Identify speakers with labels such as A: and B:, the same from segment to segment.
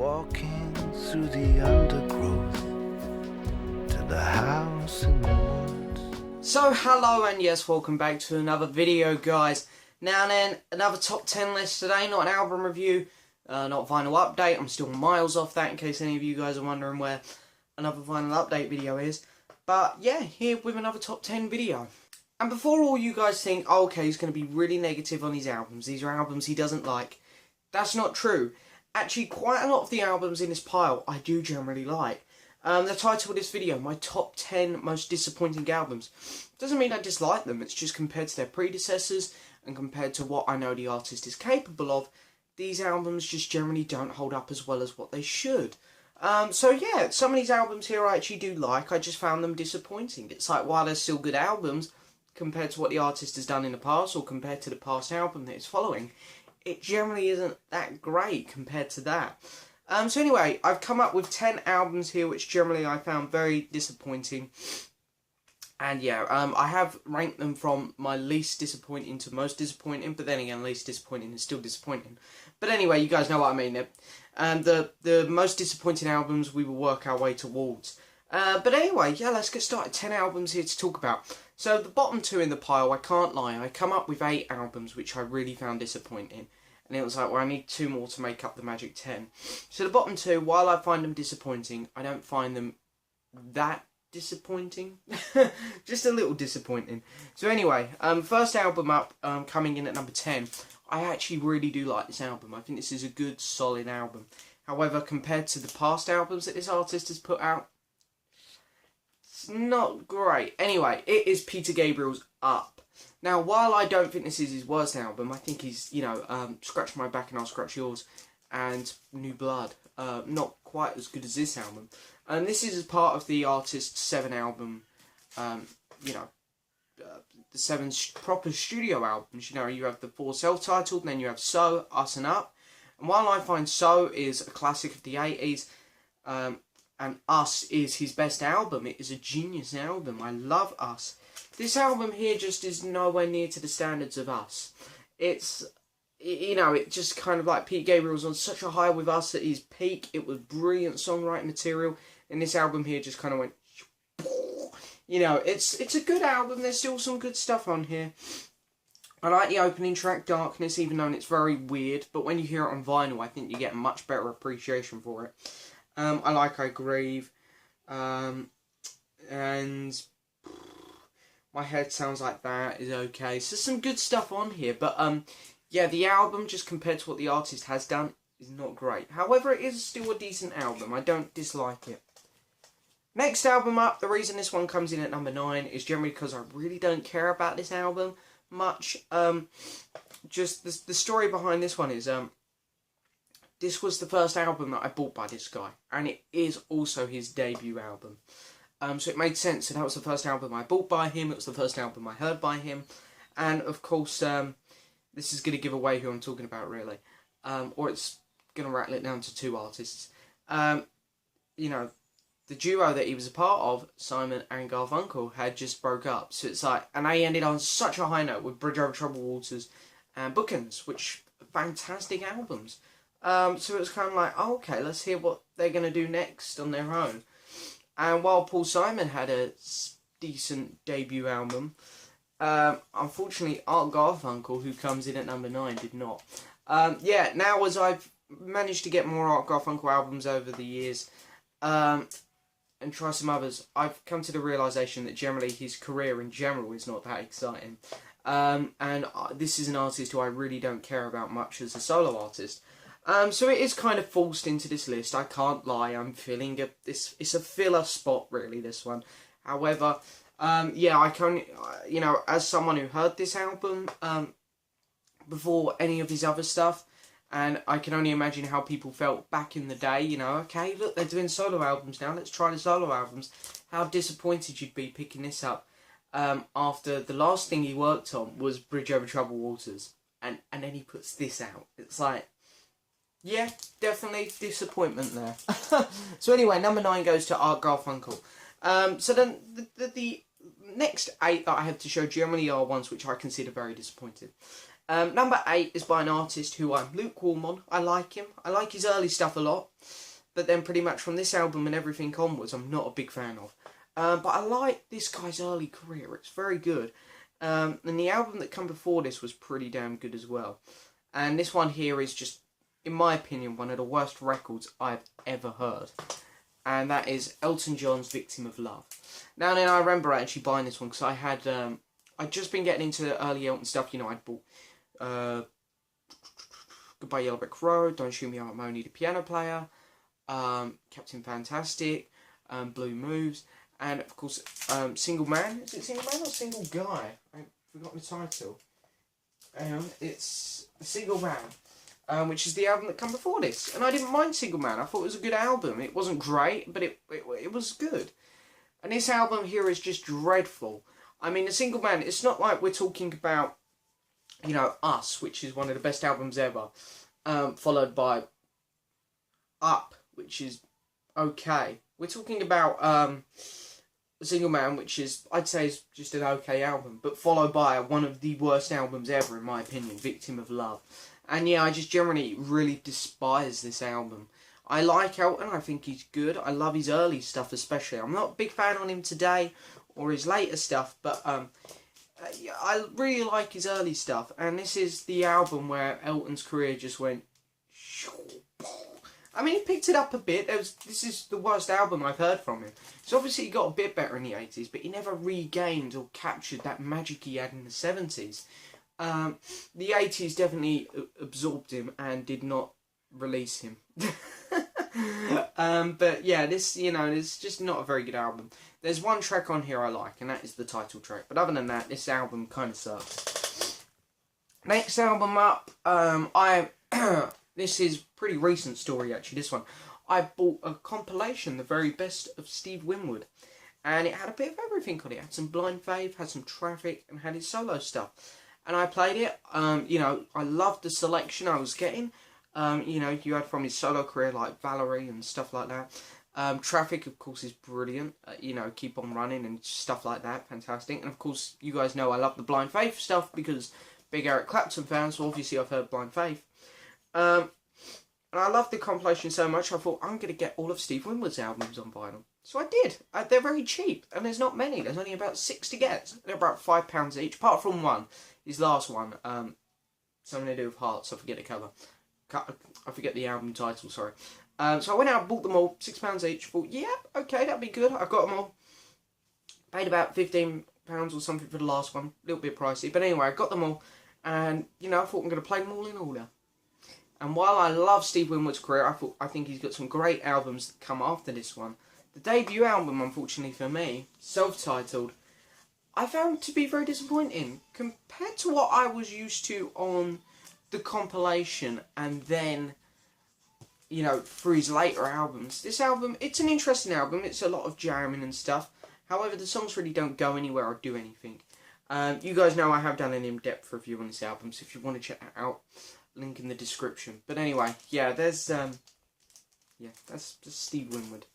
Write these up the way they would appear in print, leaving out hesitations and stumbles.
A: walking through the undergrowth to the house in the woods.
B: So hello and yes, welcome back to another video, guys. Now then, another top 10 list today, not an album review, not vinyl update. I'm still miles off that in case any of you guys are wondering where another vinyl update video is. But yeah, here with another top 10 video. And before all you guys think, oh, okay, he's going to be really negative on his albums, these are albums he doesn't like, that's not true. Actually, quite a lot of the albums in this pile I do generally like. The title of this video, my top 10 most disappointing albums. Doesn't mean I dislike them, it's just compared to their predecessors and compared to what I know the artist is capable of, these albums just generally don't hold up as well as what they should. So yeah, some of these albums here I actually do like, I just found them disappointing. It's like, while they're still good albums, compared to what the artist has done in the past, or compared to the past album that it's following, it generally isn't that great compared to that. So anyway, I've come up with 10 albums here which generally I found very disappointing. And yeah, I have ranked them from my least disappointing to most disappointing, but then again, least disappointing is still disappointing. But anyway, you guys know what I mean. The most disappointing albums we will work our way towards. But anyway, yeah, let's get started. 10 albums here to talk about. So the bottom 2 in the pile, I can't lie, I come up with 8 albums which I really found disappointing. And it was like, well, I need 2 more to make up the magic 10. So the bottom 2, while I find them disappointing, I don't find them that disappointing. Just a little disappointing. So anyway, first album up, coming in at number 10. I actually really do like this album. I think this is a good, solid album. However, compared to the past albums that this artist has put out, it's not great. Anyway, it is Peter Gabriel's Up. Now, while I don't think this is his worst album, I think he's, you know, Scratch My Back and I'll Scratch Yours and New Blood. Not quite as good as this album. And this is as part of the artist's 7 album, you know, the 7 proper studio albums. You know, you have the 4 self-titled, and then you have So, Us and Up. And while I find So is a classic of the 80s, and Us is his best album, it is a genius album. I love Us. This album here just is nowhere near to the standards of Us. It's, you know, it just kind of like Pete Gabriel's on such a high with Us at his peak. It was brilliant songwriting material. And this album here just kind of went, you know, it's a good album. There's still some good stuff on here. I like the opening track, Darkness, even though it's very weird. But when you hear it on vinyl, I think you get a much better appreciation for it. I like I Grieve. And My Head Sounds Like That is okay. So some good stuff on here. But yeah, the album, just compared to what the artist has done, is not great. However, it is still a decent album. I don't dislike it. Next album up, the reason this one comes in at number 9 is generally because I really don't care about this album much. Just the story behind this one is, this was the first album that I bought by this guy, and it is also his debut album. So it made sense. So that was the first album I bought by him. It was the first album I heard by him, and of course, this is going to give away who I'm talking about, really, or it's going to rattle it down to 2 artists. You know, the duo that he was a part of, Simon and Garfunkel, had just broke up. So it's like, and they ended on such a high note with Bridge Over Troubled Waters and Bookends, which are fantastic albums. So it was kind of like, oh, okay, let's hear what they're going to do next on their own. And while Paul Simon had a decent debut album, unfortunately Art Garfunkel, who comes in at number 9, did not. Yeah, now as I've managed to get more Art Garfunkel albums over the years, and try some others, I've come to the realisation that generally his career in general is not that exciting. And this is an artist who I really don't care about much as a solo artist. So it is kind of forced into this list, I can't lie. I'm feeling it's a filler spot, really, this one. However, yeah, I can, you know, as someone who heard this album before any of his other stuff, and I can only imagine how people felt back in the day, you know, okay, look, they're doing solo albums now, let's try the solo albums. How disappointed you'd be picking this up after the last thing he worked on was Bridge Over Troubled Waters, and then he puts this out. It's like, yeah, definitely disappointment there. So anyway, number 9 goes to Art Garfunkel. So then the next 8 that I have to show generally are ones which I consider very disappointing. Number 8 is by an artist who I'm lukewarm on. I like him. I like his early stuff a lot. But then pretty much from this album and everything onwards, I'm not a big fan of. But I like this guy's early career. It's very good. And the album that came before this was pretty damn good as well. And this one here is just, in my opinion, one of the worst records I've ever heard. And that is Elton John's Victim of Love. Now then, I remember actually buying this one because I had, I'd just been getting into early Elton stuff. You know, I'd bought Goodbye Yellow Brick Road, Don't Shoot Me I'm Only the Piano Player, Captain Fantastic, Blue Moves, and of course Single Man. Is it Single Man or Single Guy? I've forgotten the title. It's Single Man, which is the album that came before this. And I didn't mind Single Man. I thought it was a good album. It wasn't great, but it was good. And this album here is just dreadful. I mean, The Single Man, it's not like we're talking about, you know, Us, which is one of the best albums ever, followed by Up, which is okay. We're talking about The Single Man, which is, I'd say, is just an okay album, but followed by one of the worst albums ever, in my opinion, Victim of Love. And yeah, I just generally really despise this album. I like Elton, I think he's good. I love his early stuff especially. I'm not a big fan on him today, or his later stuff, but I really like his early stuff. And this is the album where Elton's career just went... I mean, he picked it up a bit. This is the worst album I've heard from him. So obviously he got a bit better in the 80s, but he never regained or captured that magic he had in the 70s. The 80s definitely absorbed him and did not release him. But yeah, this, you know, it's just not a very good album. There's one track on here I like, and that is the title track. But other than that, this album kind of sucks. Next album up, this is pretty recent story actually, this one. I bought a compilation, the very best of Steve Winwood. And it had a bit of everything on it. It had some Blind Faith, had some Traffic, and had his solo stuff. And I played it. You know, I loved the selection I was getting. You know, you had from his solo career like Valerie and stuff like that. Traffic, of course, is brilliant. You know, Keep On Running and stuff like that. Fantastic. And of course, you guys know I love the Blind Faith stuff because big Eric Clapton fan, so obviously I've heard Blind Faith. And I love the compilation so much, I thought, I'm going to get all of Steve Winwood's albums on vinyl. So I did. They're very cheap, and there's not many. There's only about 6 to get. They're about £5 each, apart from one. His last one, something to do with hearts, I forget the cover. I forget the album title, sorry. So I went out and bought them all, £6 each. Thought, yeah, okay, that'd be good. I got them all. Paid about £15 or something for the last one. A little bit pricey. But anyway, I got them all. And, you know, I thought I'm going to play them all in order. And while I love Steve Winwood's career, I think he's got some great albums that come after this one. The debut album, unfortunately for me, self-titled, I found to be very disappointing. Compared to what I was used to on the compilation and then, you know, for his later albums. This album, it's an interesting album. It's a lot of jamming and stuff. However, the songs really don't go anywhere or do anything. You guys know I have done an in-depth review on this album, so if you want to check that out, link in the description. But anyway, yeah, there's, that's Steve Winwood.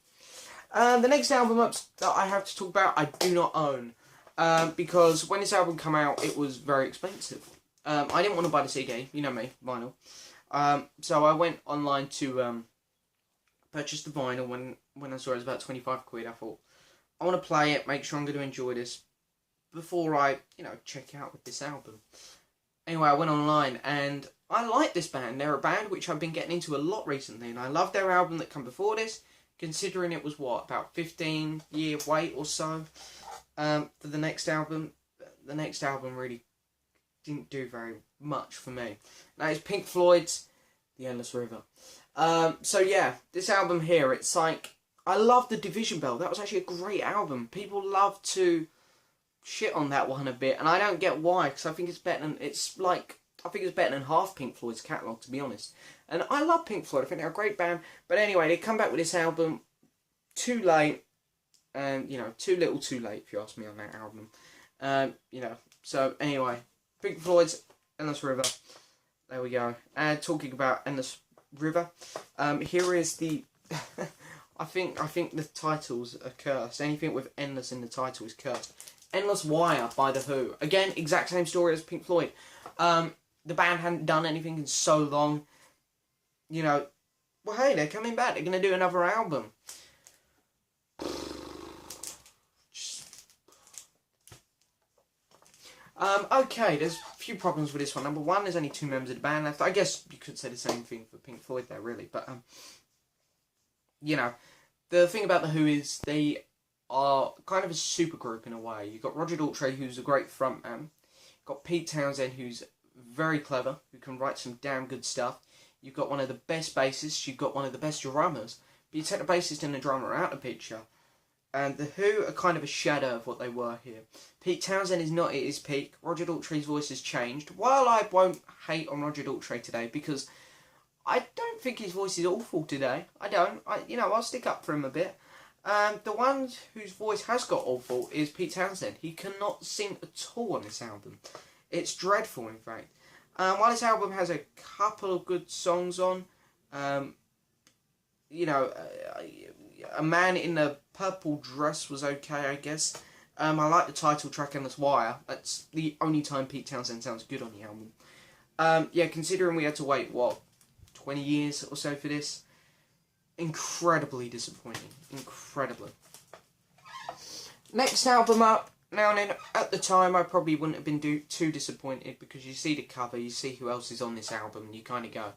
B: The next album up that I have to talk about, I do not own. Because when this album came out, it was very expensive. I didn't want to buy the CD, you know me, vinyl. So I went online to purchase the vinyl when I saw it was about 25 quid. I thought, I want to play it, make sure I'm going to enjoy this before I, you know, check out with this album. Anyway, I went online and I like this band. They're a band which I've been getting into a lot recently, and I love their album that came before this, considering it was, what, about 15-year wait or so for the next album. The next album really didn't do very much for me. Now, it's Pink Floyd's The Endless River. So yeah, this album here, it's like, I love The Division Bell. That was actually a great album. People love to shit on that one a bit, and I don't get why, because I think it's better than, I think it's better than half Pink Floyd's catalogue, to be honest. And I love Pink Floyd. I think they're a great band. But anyway, they come back with this album too late. And, you know, too little too late, if you ask me, on that album. You know, so anyway, Pink Floyd's Endless River. There we go. And talking about Endless River, here is the... I think the titles are cursed. Anything with endless in the title is cursed. Endless Wire by The Who. Again, exact same story as Pink Floyd. the band hadn't done anything in so long. You know, well, hey, they're coming back. They're going to do another album. Okay, there's a few problems with this one. Number one, there's only 2 members of the band left. I guess you could say the same thing for Pink Floyd there, really. But, you know, the thing about The Who is they are kind of a super group in a way. You've got Roger Daltrey, who's a great frontman. You've got Pete Townsend, who's very clever, who can write some damn good stuff. You've got one of the best bassists. You've got one of the best drummers. But you take the bassist and the drummer out of the picture, and The Who are kind of a shadow of what they were here. Pete Townsend is not at his peak. Roger Daltrey's voice has changed. While I won't hate on Roger Daltrey today, because I don't think his voice is awful today. I don't. I'll stick up for him a bit. The one whose voice has got awful is Pete Townsend. He cannot sing at all on this album. It's dreadful, in fact. While this album has a couple of good songs on, A Man in a Purple Dress was okay, I guess. I like the title track, Endless Wire. That's the only time Pete Townsend sounds good on the album. Considering we had to wait, 20 years or so for this, incredibly disappointing. Incredibly. Next album up. Now then, at the time, I probably wouldn't have been too disappointed, because you see the cover, you see who else is on this album, and you kind of go,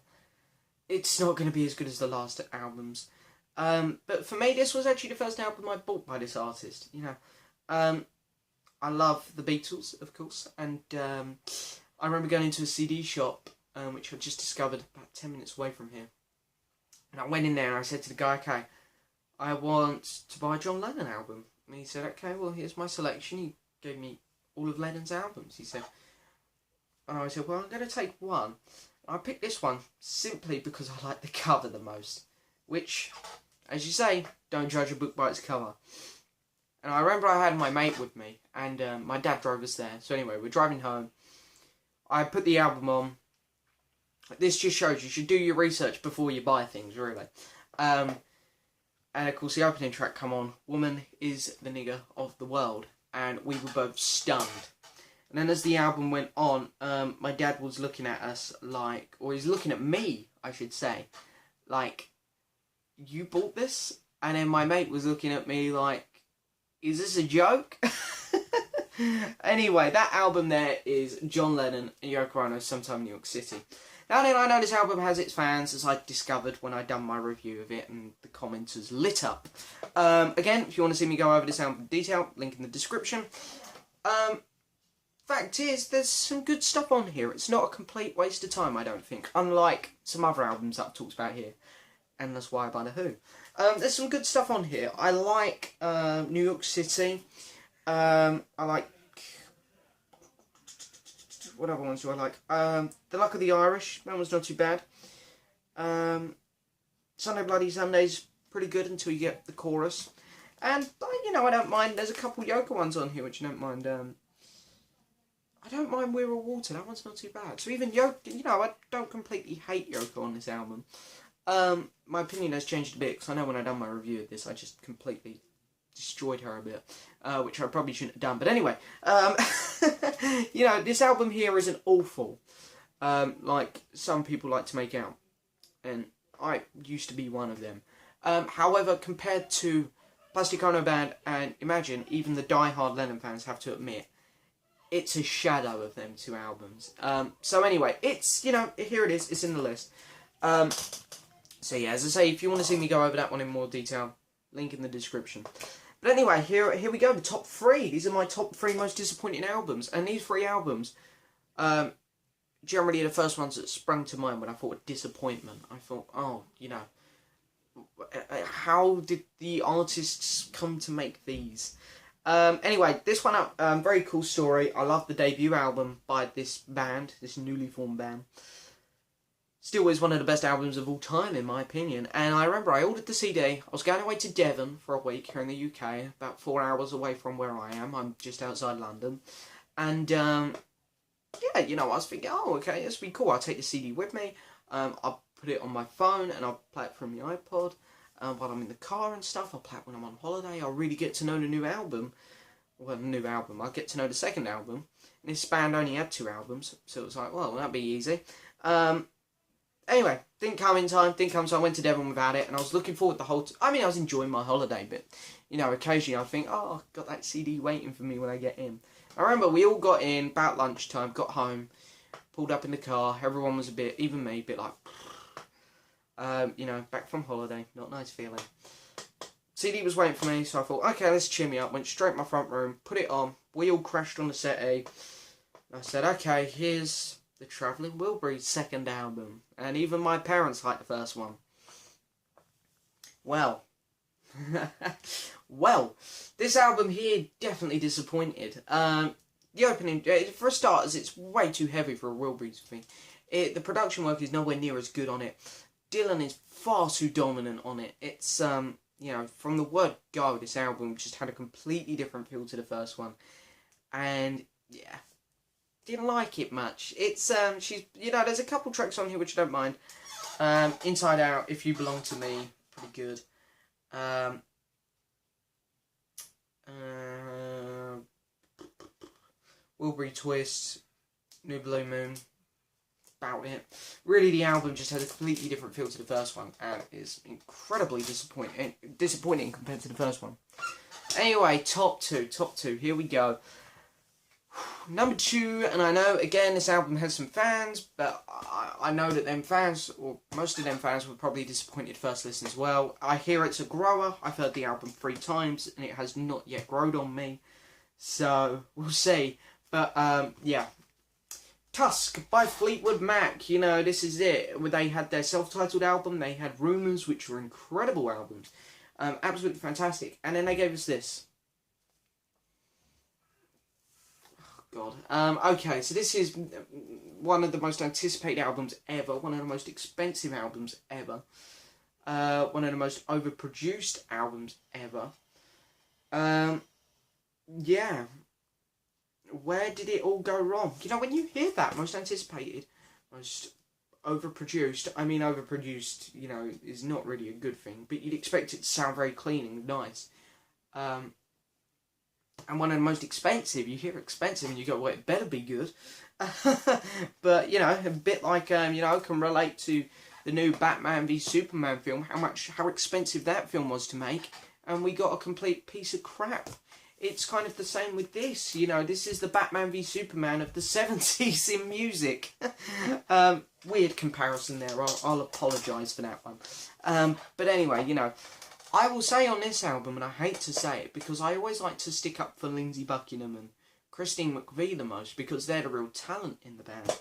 B: it's not going to be as good as the last albums. But for me, this was actually the first album I bought by this artist. I love the Beatles, of course, and I remember going into a CD shop, which I just discovered about 10 minutes away from here. And I went in there and I said to the guy, okay, I want to buy a John Lennon album. And he said, okay, well, here's my selection. He gave me all of Lennon's albums, he said. And I said, well, I'm going to take one. And I picked this one simply because I like the cover the most. Which, as you say, don't judge a book by its cover. And I remember I had my mate with me, and my dad drove us there. So anyway, we're driving home. I put the album on. This just shows you should do your research before you buy things, really. And of course the opening track come on, Woman is the Nigger of the World. And we were both stunned. And then as the album went on, my dad was looking at us like, or he's looking at me, I should say, like, you bought this? And then my mate was looking at me like, is this a joke? Anyway, that album there is John Lennon and Yoko Ono, Sometime in New York City. Now then, I know this album has its fans, as I discovered when I done my review of it, and the commenters lit up. Again, if you want to see me go over this album in detail, link in the description. Fact is, there's some good stuff on here. It's not a complete waste of time, I don't think, unlike some other albums that I've talked about here. Endless Wire by The Who. There's some good stuff on here. I like New York City. I like... What other ones do I like? The Luck of the Irish. That one's not too bad. Sunday Bloody Sunday's pretty good until you get the chorus. And, I don't mind. There's a couple Yoko ones on here which I don't mind. I don't mind We're All Water. That one's not too bad. So even Yoko... I don't completely hate Yoko on this album. My opinion has changed a bit, because I know when I done my review of this, I just completely destroyed her a bit, which I probably shouldn't have done. But anyway, this album here isn't awful, like some people like to make out, and I used to be one of them. However, compared to Plastic Ono Band and Imagine, even the die-hard Lennon fans have to admit, it's a shadow of them two albums. So anyway, it's, here it is, it's in the list. So yeah, as I say, if you want to see me go over that one in more detail, link in the description. But anyway, here we go, the top 3. These are my top 3 most disappointing albums. And these 3 albums, generally the first ones that sprung to mind when I thought of disappointment. I thought, how did the artists come to make these? Anyway, this one up, very cool story. I love the debut album by this band, this newly formed band. Still is one of the best albums of all time, in my opinion. And I remember I ordered the CD. I was going away to Devon for a week here in the UK, about 4 hours away from where I am. I'm just outside London. And, I was thinking, okay, this will be cool. I'll take the CD with me. I'll put it on my phone, and I'll play it from the iPod. While I'm in the car and stuff, I'll play it when I'm on holiday. I'll really get to know the new album. well, a new album. I get to know the second album, and this band only had 2 albums, so it was like, well, that'd be easy. Anyway, didn't come in time, so I went to Devon without it, and I was looking forward the whole I mean, I was enjoying my holiday, but, you know, occasionally I think, oh, I've got that CD waiting for me when I get in. I remember we all got in about lunchtime, got home, pulled up in the car, everyone was a bit, even me, a bit like, you know, back from holiday, not a nice feeling. CD was waiting for me, so I thought, okay, let's cheer me up, went straight to my front room, put it on, we all crashed on the settee, and I said, okay, here's the Travelling Wilburys' second album, and even my parents liked the first one. Well, well, this album here definitely disappointed. The opening, for starters, it's way too heavy for a Wilburys thing. The production work is nowhere near as good on it. Dylan is far too dominant on it. It's, you know, from the word go, this album just had a completely different feel to the first one. And, yeah, didn't like it much. It's, she's, you know, there's a couple tracks on here which I don't mind. Inside Out, If You Belong to Me, pretty good. Wilbury Twist, New Blue Moon, about it. Really, the album just has a completely different feel to the first one, and is incredibly disappointing compared to the first one. Anyway, top two, here we go. Number 2, and I know, again, this album has some fans, but I know that them fans, or most of them fans, were probably disappointed first listen as well. I hear it's a grower. I've heard the album 3 times, and it has not yet grown on me. So, we'll see. But, yeah. Tusk by Fleetwood Mac. You know, this is it. They had their self-titled album. They had Rumours, which were incredible albums. Absolutely fantastic. And then they gave us this. God. Okay, so this is one of the most anticipated albums ever, one of the most expensive albums ever, one of the most overproduced albums ever. Yeah. Where did it all go wrong? You know, when you hear that, most anticipated, most overproduced, I mean overproduced, you know, is not really a good thing, but you'd expect it to sound very clean and nice. And one of the most expensive, you hear expensive and you go, well, it better be good. But, you know, a bit like, you know, can relate to the new Batman v Superman film, how expensive that film was to make, and we got a complete piece of crap. It's kind of the same with this, you know, this is the Batman v Superman of the 70s in music. Weird comparison there, I'll apologise for that one. But anyway, you know, I will say on this album, and I hate to say it, because I always like to stick up for Lindsey Buckingham and Christine McVie the most, because they're the real talent in the band.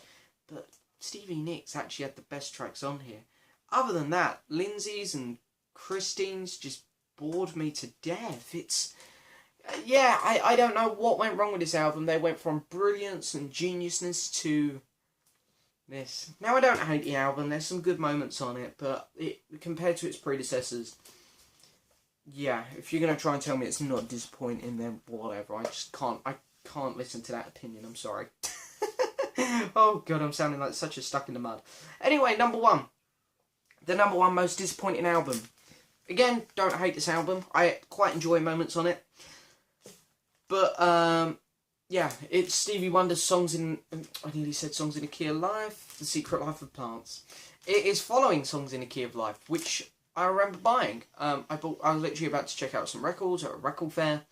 B: But Stevie Nicks actually had the best tracks on here. Other than that, Lindsey's and Christine's just bored me to death. It's, yeah, I don't know what went wrong with this album. They went from brilliance and geniusness to this. Now, I don't hate the album. There's some good moments on it, but compared to its predecessors, yeah, if you're going to try and tell me it's not disappointing, then whatever. I just can't listen to that opinion. I'm sorry. Oh, God, I'm sounding like such a stuck in the mud. Anyway, number 1. The number 1 most disappointing album. Again, don't hate this album. I quite enjoy moments on it. But, yeah, it's Stevie Wonder's Songs in... I nearly said Songs in a Key of Life. The Secret Life of Plants. It is following Songs in a Key of Life, which I remember buying. I was literally about to check out some records at a record fair.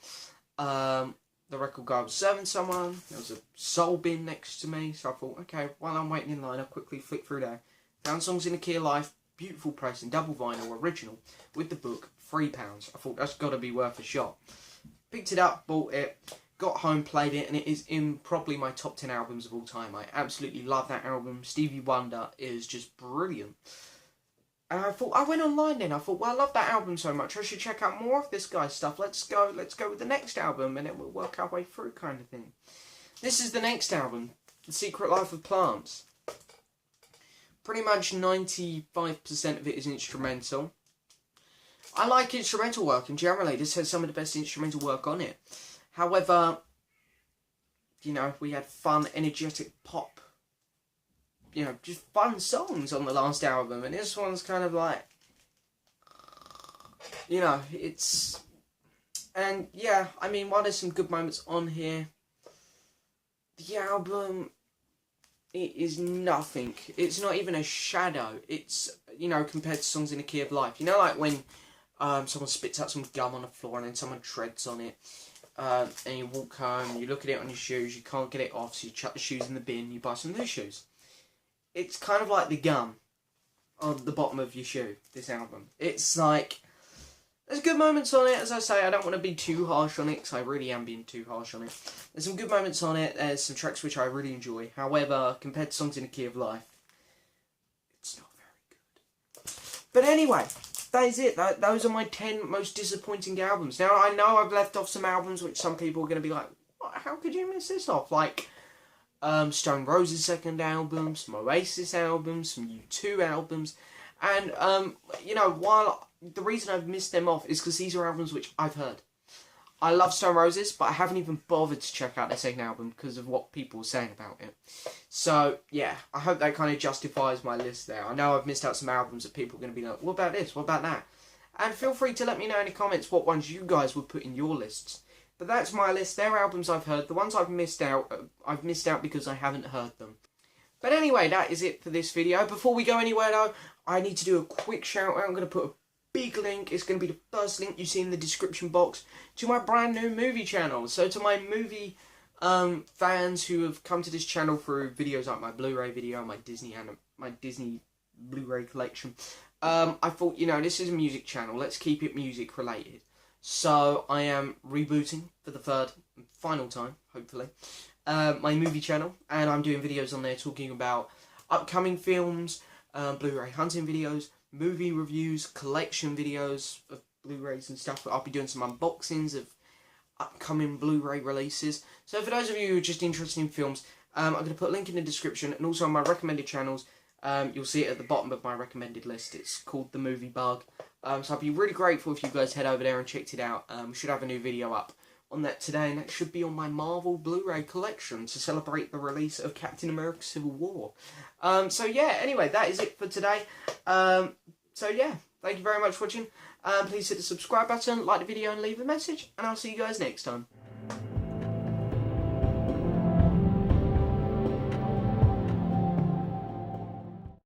B: The record guy was serving someone. There was a soul bin next to me. So I thought, okay, while I'm waiting in line, I'll quickly flick through there. Found Songs in a Key of Life. Beautiful pressing, double vinyl, original, with the book, £3. I thought, that's got to be worth a shot. Picked it up, bought it, got home, played it, and it is in probably my top 10 albums of all time. I absolutely love that album. Stevie Wonder is just brilliant. And I thought, I went online then, I thought, well, I love that album so much, I should check out more of this guy's stuff. Let's go with the next album, and then we'll work our way through, kind of thing. This is the next album, The Secret Life of Plants. Pretty much 95% of it is instrumental. I like instrumental work, and generally this has some of the best instrumental work on it. However, you know, we had fun, energetic pop, you know, just fun songs on the last album, and this one's kind of like, you know, it's And yeah, I mean, while there's some good moments on here, the album, it is nothing. It's not even a shadow. It's, you know, compared to Songs in the Key of Life. You know, like when someone spits out some gum on the floor and then someone treads on it. And you walk home, you look at it on your shoes, you can't get it off, so you chuck the shoes in the bin, you buy some new shoes. It's kind of like the gum on the bottom of your shoe, this album. It's like, there's good moments on it, as I say. I don't want to be too harsh on it, because I really am being too harsh on it. There's some good moments on it, there's some tracks which I really enjoy. However, compared to Songs in the Key of Life, it's not very good. But anyway, that is it. Those are my 10 most disappointing albums. Now, I know I've left off some albums which some people are going to be like, what, how could you miss this off? Like, Stone Roses' second album, some Oasis albums, some U2 albums. And, you know, while the reason I've missed them off is because these are albums which I've heard. I love Stone Roses, but I haven't even bothered to check out their second album because of what people were saying about it. So, yeah, I hope that kind of justifies my list there. I know I've missed out some albums that people are going to be like, what about this? What about that? And feel free to let me know in the comments what ones you guys would put in your lists. But that's my list. They're albums I've heard. The ones I've missed out because I haven't heard them. But anyway, that is it for this video. Before we go anywhere though, I need to do a quick shout out. I'm going to put a big link. It's going to be the first link you see in the description box to my brand new movie channel. So to my movie fans who have come to this channel through videos like my Blu-ray video, my Disney Blu-ray collection, I thought, you know, this is a music channel. Let's keep it music related. So I am rebooting for the third and final time, hopefully, my movie channel, and I'm doing videos on there talking about upcoming films, Blu-ray hunting videos, movie reviews, collection videos of Blu-rays and stuff. I'll be doing some unboxings of upcoming Blu-ray releases. So for those of you who are just interested in films, I'm going to put a link in the description, and also on my recommended channels. You'll see it at the bottom of my recommended list. It's called The Movie Bug. So I'd be really grateful if you guys head over there and checked it out. We should have a new video up on that today, and that should be on my Marvel Blu-ray collection to celebrate the release of Captain America Civil War. So yeah, anyway, that is it for today. So yeah, thank you very much for watching. Please hit the subscribe button, like the video, and leave a message, and I'll see you guys next time.